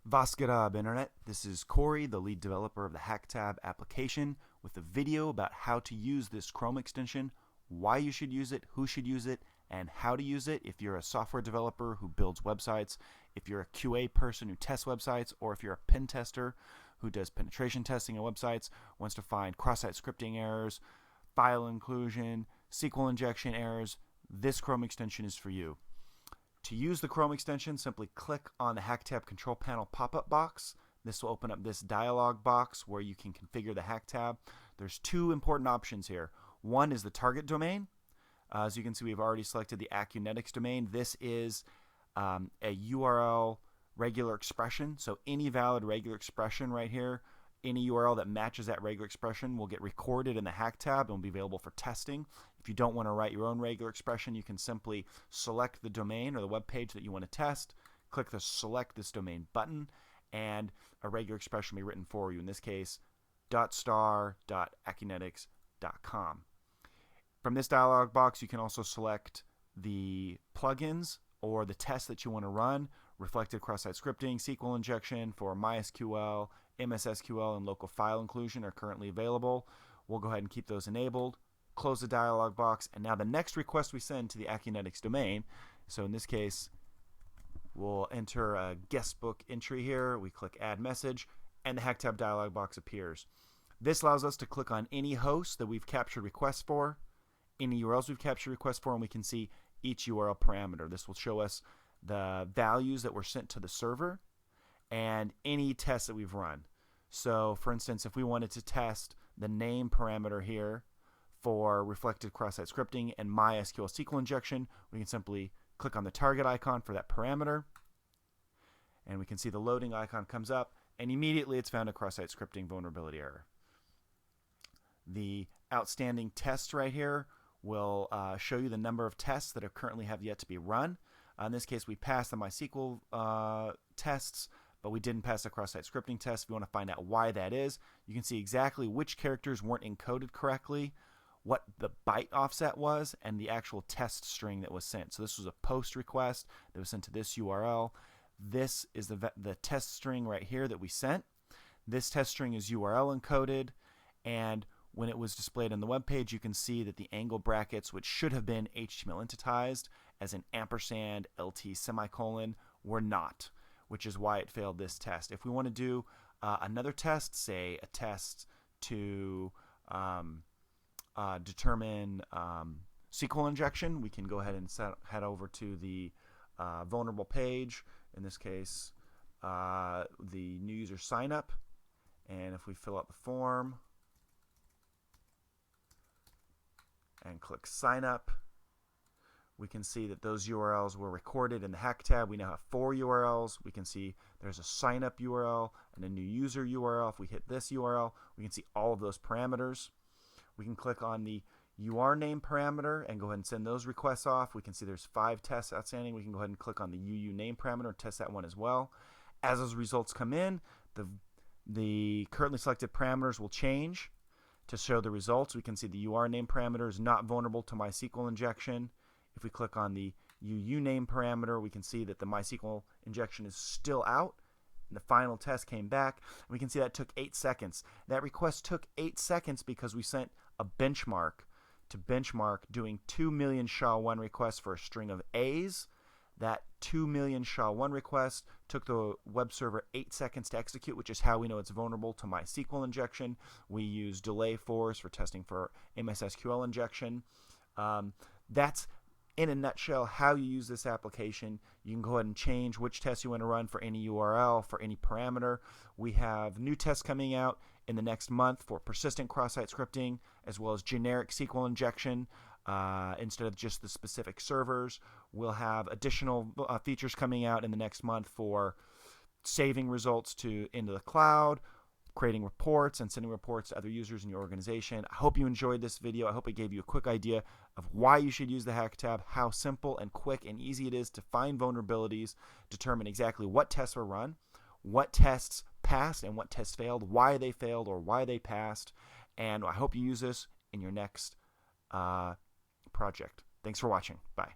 Vascarab Internet. This is Corey, the lead developer of the HackTab application, with a video about how to use this Chrome extension, why you should use it, who should use it, and how to use it if you're a software developer who builds websites, if you're a QA person who tests websites, or if you're a pen tester who does penetration testing on websites, wants to find cross-site scripting errors, file inclusion, SQL injection errors. This Chrome extension is for you. To use the Chrome extension, simply click on the HackTab control panel pop-up box. This will open up this dialog box where you can configure the HackTab. There's two important options here. One is the target domain. As you can see, we've already selected the Acunetics domain. This is a URL regular expression. So any valid regular expression right here, any URL that matches that regular expression will get recorded in the HackTab and will be available for testing. If you don't want to write your own regular expression, you can simply select the domain or the web page that you want to test, click the Select This Domain button, and a regular expression will be written for you. In this case, .star.acunetics.com. From this dialog box, you can also select the plugins or the tests that you want to run. Reflected cross-site scripting, SQL injection for MySQL, MSSQL, and local file inclusion are currently available. We'll go ahead and keep those enabled. Close the dialog box, and now the next request we send to the Acunetics domain, so in this case, we'll enter a guestbook entry here. We click Add Message, and the HackTab dialog box appears. This allows us to click on any host that we've captured requests for, any URLs we've captured requests for, and we can see each URL parameter. This will show us the values that were sent to the server and any tests that we've run. So, for instance, if we wanted to test the name parameter here for reflected cross-site scripting and MySQL SQL injection, we can simply click on the target icon for that parameter, and we can see the loading icon comes up, and immediately it's found a cross-site scripting vulnerability error. The outstanding tests right here will show you the number of tests that currently have yet to be run. In this case, we passed the MySQL tests, but we didn't pass the cross-site scripting test. If you want to find out why that is, you can see exactly which characters weren't encoded correctly, what the byte offset was, and the actual test string that was sent. So this was a post request that was sent to this URL. This is the test string right here that we sent. This test string is URL encoded, and when it was displayed on the web page, you can see that the angle brackets, which should have been HTML entitized as an ampersand LT semicolon, were not, which is why it failed this test. If we want to do another test, say a test to determine SQL injection, we can go ahead and head over to the vulnerable page. In this case, the new user sign up, and if we fill out the form and click sign up, we can see that those URLs were recorded in the HackTab. We now have 4 URLs. We can see there's a sign up URL and a new user URL. If we hit this URL, we can see all of those parameters. We can click on the UR name parameter and go ahead and send those requests off. We can see there's 5 tests outstanding. We can go ahead and click on the UU name parameter and test that one as well. As those results come in, the currently selected parameters will change to show the results. We can see the UR name parameter is not vulnerable to MySQL injection. If we click on the UU name parameter, we can see that the MySQL injection is still out. And the final test came back. And we can see that took 8 seconds. That request took 8 seconds because we sent a benchmark to benchmark doing 2 million SHA-1 requests for a string of A's. That 2 million SHA-1 request took the web server 8 seconds to execute, which is how we know it's vulnerable to MySQL injection. We use delay force for testing for MSSQL injection. That's in a nutshell how you use this application. You can go ahead and change which tests you want to run for any URL, for any parameter. We have new tests coming out in the next month for persistent cross-site scripting, as well as generic SQL injection instead of just the specific servers. We'll have additional features coming out in the next month for saving results into the cloud, creating reports and sending reports to other users in your organization. I hope you enjoyed this video. I hope it gave you a quick idea of why you should use the HackTab, how simple and quick and easy it is to find vulnerabilities, determine exactly what tests were run, what tests passed and what tests failed, why they failed or why they passed, and I hope you use this in your next project. Thanks for watching. Bye.